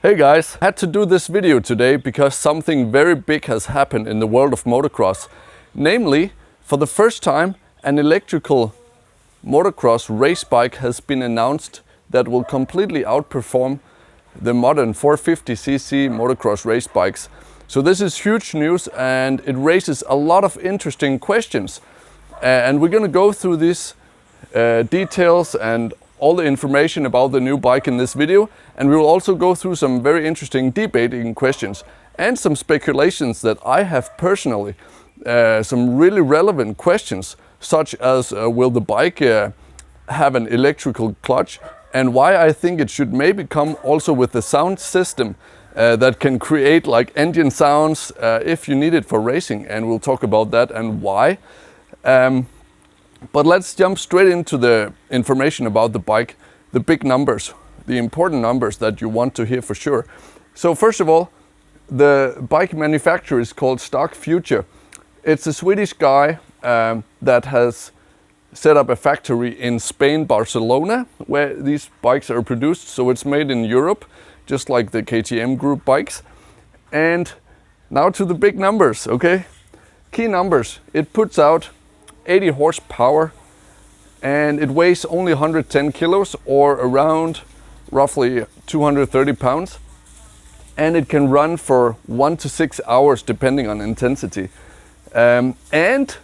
Hey guys, I had to do this video today because something very big has happened in the world of motocross. Namely, for the first time, an electrical motocross race bike has been announced that will completely outperform the modern 450cc motocross race bikes. So this is huge news and it raises a lot of interesting questions. And we're going to go through these details and all the information about the new bike in this video, and we will also go through some very interesting debating questions and some speculations that I have personally, some really relevant questions, such as will the bike have an electrical clutch, and why I think it should maybe come also with the sound system that can create like engine sounds if you need it for racing, and we'll talk about that and why. But let's jump straight into the information about the bike, the big numbers, the important numbers that you want to hear for sure. So first of all, the bike manufacturer is called Stock Future. It's a Swedish guy that has set up a factory in Spain, Barcelona, where these bikes are produced. So it's made in Europe, just like the KTM group bikes. And now to the big numbers, okay? Key numbers, it puts out 80 horsepower and it weighs only 110 kilos or around roughly 230 pounds, and it can run for 1 to 6 hours depending on intensity, and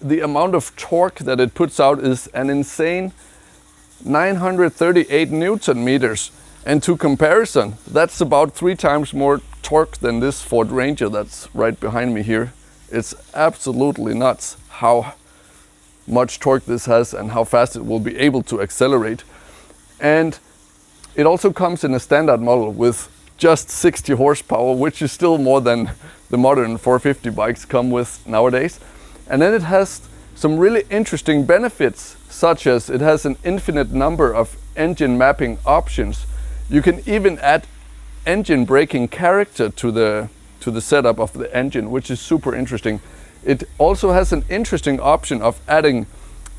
the amount of torque that it puts out is an insane 938 Newton meters, and to comparison that's about 3 times more torque than this Ford Ranger that's right behind me here. It's absolutely nuts how much torque this has and how fast it will be able to accelerate. And it also comes in a standard model with just 60 horsepower, which is still more than the modern 450 bikes come with nowadays. And then it has some really interesting benefits, such as it has an infinite number of engine mapping options. You can even add engine braking character to the setup of the engine, which is super interesting. It also has an interesting option of adding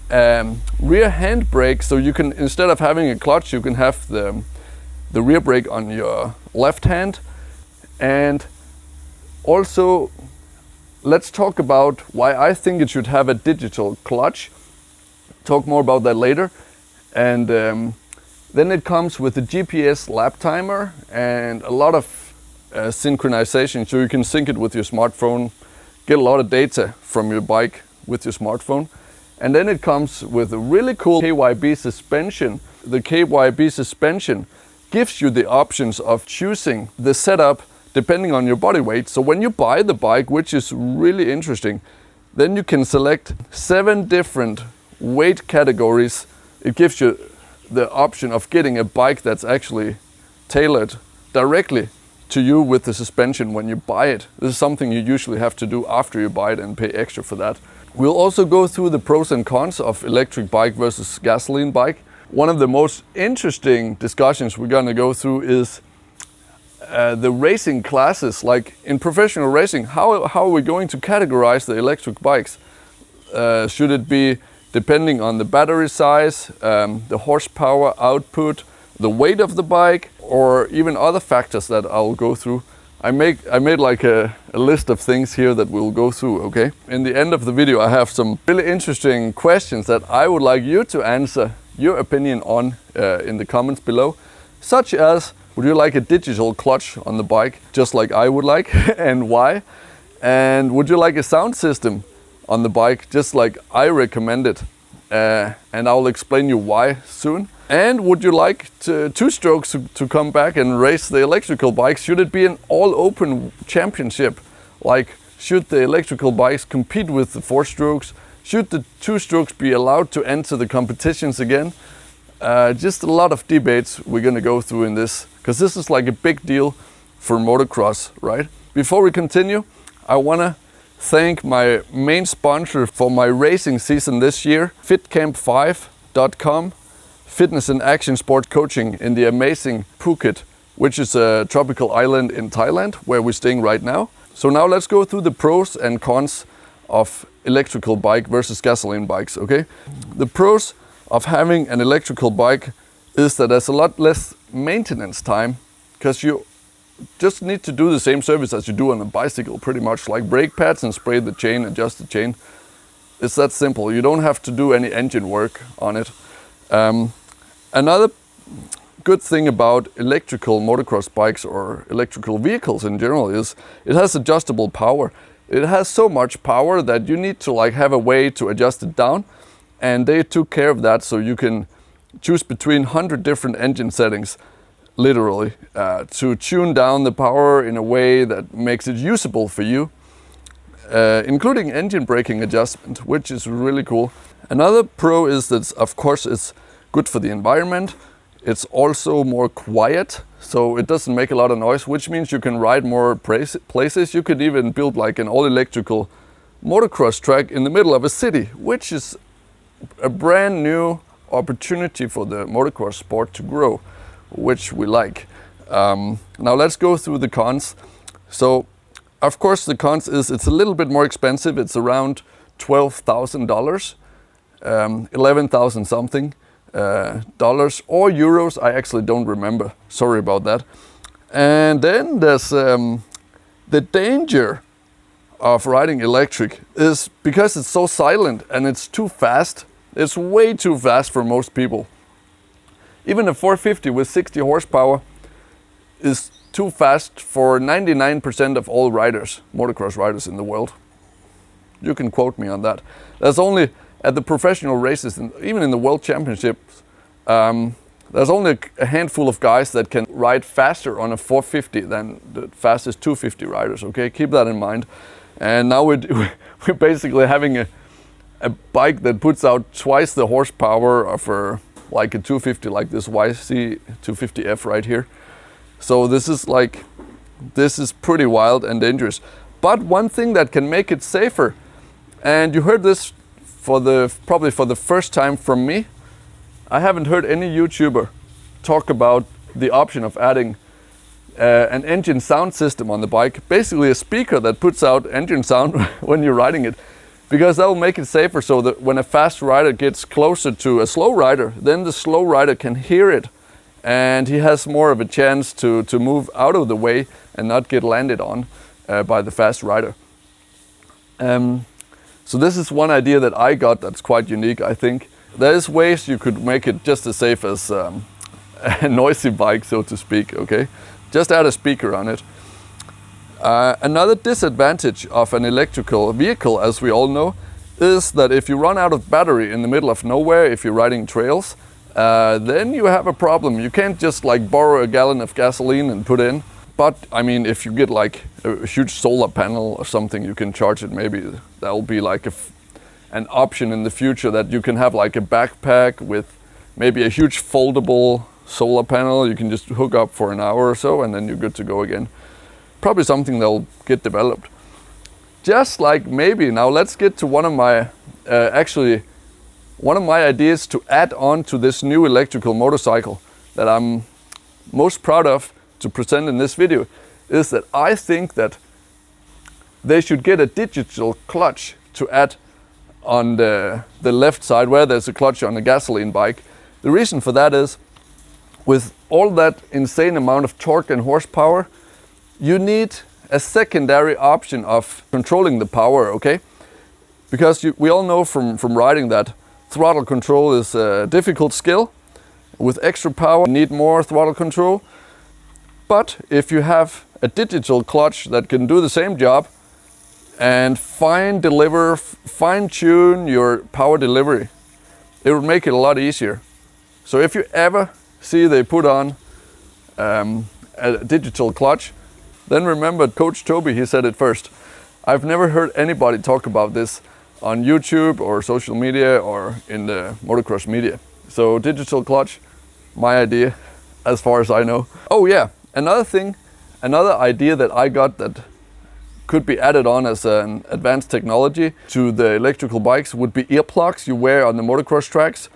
rear hand brake, so you can, instead of having a clutch, you can have the rear brake on your left hand. And also, let's talk about why I think it should have a digital clutch. Talk more about that later. And then it comes with a GPS lap timer and a lot of synchronization, so you can sync it with your smartphone, get a lot of data from your bike with your smartphone. And then it comes with a really cool KYB suspension. The KYB suspension gives you the options of choosing the setup depending on your body weight. So when you buy the bike, which is really interesting, then you can select 7 different weight categories. It gives you the option of getting a bike that's actually tailored directly to you with the suspension when you buy it. This is something you usually have to do after you buy it and pay extra for that. We'll also go through the pros and cons of electric bike versus gasoline bike. One of the most interesting discussions we're gonna go through is the racing classes. Like in professional racing, how are we going to categorize the electric bikes? Should it be depending on the battery size, the horsepower output, the weight of the bike, or even other factors that I'll go through? I made like a list of things here that we'll go through, okay? In the end of the video, I have some really interesting questions that I would like you to answer your opinion on in the comments below, such as, would you like a digital clutch on the bike, just like I would like, and why? And would you like a sound system on the bike, just like I recommend it? And I'll explain you why soon. And would you like two strokes to come back and race the electrical bikes? Should it be an all-open championship? Like, should the electrical bikes compete with the 4 strokes? Should the 2 strokes be allowed to enter the competitions again? Just a lot of debates we're gonna go through in this, because this is like a big deal for motocross, right? Before we continue, I wanna thank my main sponsor for my racing season this year, fitcamp5.com. Fitness and action sport coaching in the amazing Phuket, which is a tropical island in Thailand where we're staying right now. So now let's go through the pros and cons of electrical bike versus gasoline bikes, okay? The pros of having an electrical bike is that there's a lot less maintenance time because you just need to do the same service as you do on a bicycle, pretty much, like brake pads and spray the chain, adjust the chain. It's that simple. You don't have to do any engine work on it. Another good thing about electrical motocross bikes or electrical vehicles in general is it has adjustable power. It has so much power that you need to like have a way to adjust it down, and they took care of that, so you can choose between 100 different engine settings, literally, to tune down the power in a way that makes it usable for you, including engine braking adjustment, which is really cool. Another pro is that, of course, it's good for the environment. It's also more quiet, so it doesn't make a lot of noise, which means you can ride more places. You could even build like an all-electrical motocross track in the middle of a city, which is a brand new opportunity for the motocross sport to grow, which we like. Now let's go through the cons. So, of course, the cons is it's a little bit more expensive. It's around $12,000, 11,000 something. Dollars or euros, I actually don't remember, sorry about that. And then there's the danger of riding electric is because it's so silent and it's too fast. It's way too fast for most people. Even a 450 with 60 horsepower is too fast for 99% of all riders, motocross riders in the world. You can quote me on that. There's only at the professional races, and even in the world championships, there's only a handful of guys that can ride faster on a 450 than the fastest 250 riders, okay? Keep that in mind. And now we're basically having a bike that puts out twice the horsepower of like a 250, like this YC 250F right here. So this is pretty wild and dangerous. But one thing that can make it safer, and you heard this probably for the first time from me. I haven't heard any YouTuber talk about the option of adding an engine sound system on the bike. Basically a speaker that puts out engine sound when you're riding it, because that will make it safer, so that when a fast rider gets closer to a slow rider, then the slow rider can hear it, and he has more of a chance to move out of the way and not get landed on by the fast rider. So this is one idea that I got that's quite unique, I think. There's ways you could make it just as safe as a noisy bike, so to speak, okay? Just add a speaker on it. Another disadvantage of an electrical vehicle, as we all know, is that if you run out of battery in the middle of nowhere, if you're riding trails, then you have a problem. You can't just like borrow a gallon of gasoline and put in. But I mean, if you get like a huge solar panel or something, you can charge it. Maybe that will be like an option in the future, that you can have like a backpack with maybe a huge foldable solar panel. You can just hook up for an hour or so, and then you're good to go again. Probably something that will get developed. Just like maybe, now let's get to one of my ideas to add on to this new electrical motorcycle that I'm most proud of to present in this video, is that I think that they should get a digital clutch to add on the left side where there's a clutch on a gasoline bike. The reason for that is, with all that insane amount of torque and horsepower, you need a secondary option of controlling the power, okay? Because we all know from riding that throttle control is a difficult skill. With extra power, you need more throttle control. But if you have a digital clutch that can do the same job and fine-tune your power delivery, it would make it a lot easier. So if you ever see they put on a digital clutch, then remember Coach Toby, he said it first. I've never heard anybody talk about this on YouTube or social media or in the motocross media. So digital clutch, my idea, as far as I know. Oh yeah, another idea that I got that could be added on as an advanced technology to the electrical bikes would be earplugs you wear on the motocross tracks,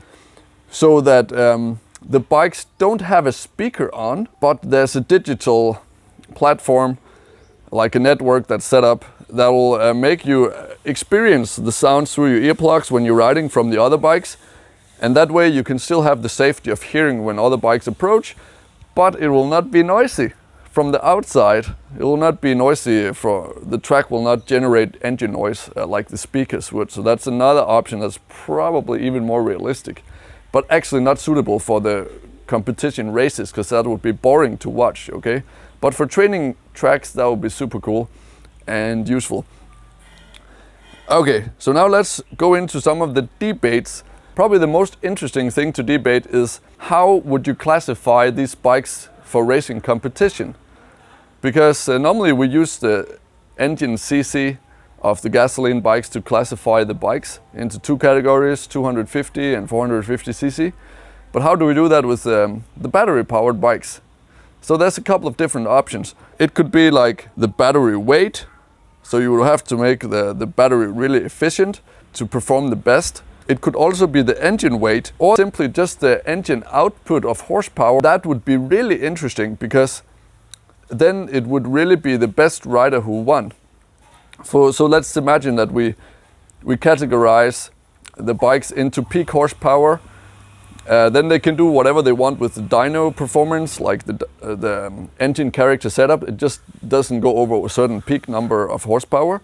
so that the bikes don't have a speaker on, but there's a digital platform, like a network that's set up, that will make you experience the sounds through your earplugs when you're riding from the other bikes. And that way you can still have the safety of hearing when other bikes approach, but it will not be noisy. from the outside, it will not be noisy. The track will not generate engine noise like the speakers would. So that's another option that's probably even more realistic, but actually not suitable for the competition races, because that would be boring to watch, okay? But for training tracks, that would be super cool and useful. Okay, so now let's go into some of the debates. Probably the most interesting thing to debate is how would you classify these bikes for racing competition? Because normally we use the engine CC of the gasoline bikes to classify the bikes into two categories, 250 and 450 cc. But how do we do that with the battery powered bikes? So there's a couple of different options. It could be like the battery weight. So you will have to make the battery really efficient to perform the best. It could also be the engine weight, or simply just the engine output of horsepower. That would be really interesting, because then it would really be the best rider who won. So let's imagine that we categorize the bikes into peak horsepower. Then they can do whatever they want with the dyno performance, like the engine character setup. It just doesn't go over a certain peak number of horsepower.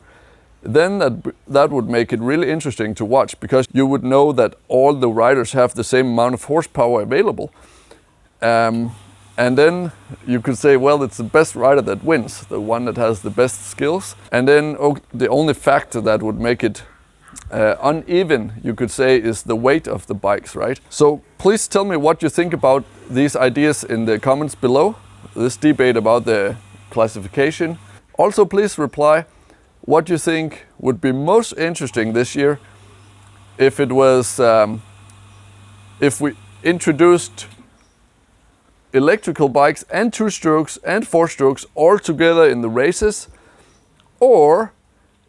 Then that would make it really interesting to watch, because you would know that all the riders have the same amount of horsepower available. And then you could say, well, it's the best rider that wins, the one that has the best skills. And then the only factor that would make it uneven, you could say, is the weight of the bikes, right? So please tell me what you think about these ideas in the comments below, this debate about the classification. Also, please reply what you think would be most interesting this year if it was, if we introduced electrical bikes and 2-strokes and 4-strokes all together in the races, or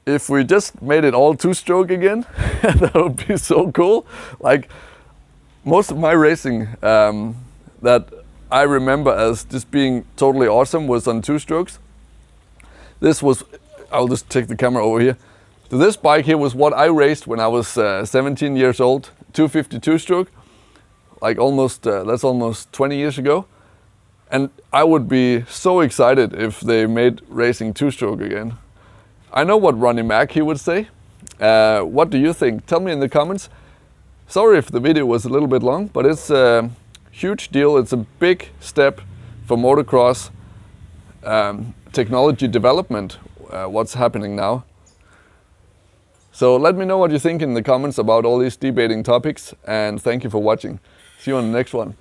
if we just made it all 2-stroke again. That would be so cool. Like, most of my racing that I remember as just being totally awesome was on 2-strokes. This was, I'll just take the camera over here. So this bike here was what I raced when I was 17 years old, 250 2-stroke. Like almost, that's almost 20 years ago. And I would be so excited if they made racing 2-stroke again. I know what Ronnie Mack he would say. What do you think? Tell me in the comments. Sorry if the video was a little bit long, but it's a huge deal. It's a big step for motocross technology development, what's happening now. So let me know what you think in the comments about all these debating topics, and thank you for watching. See you on the next one.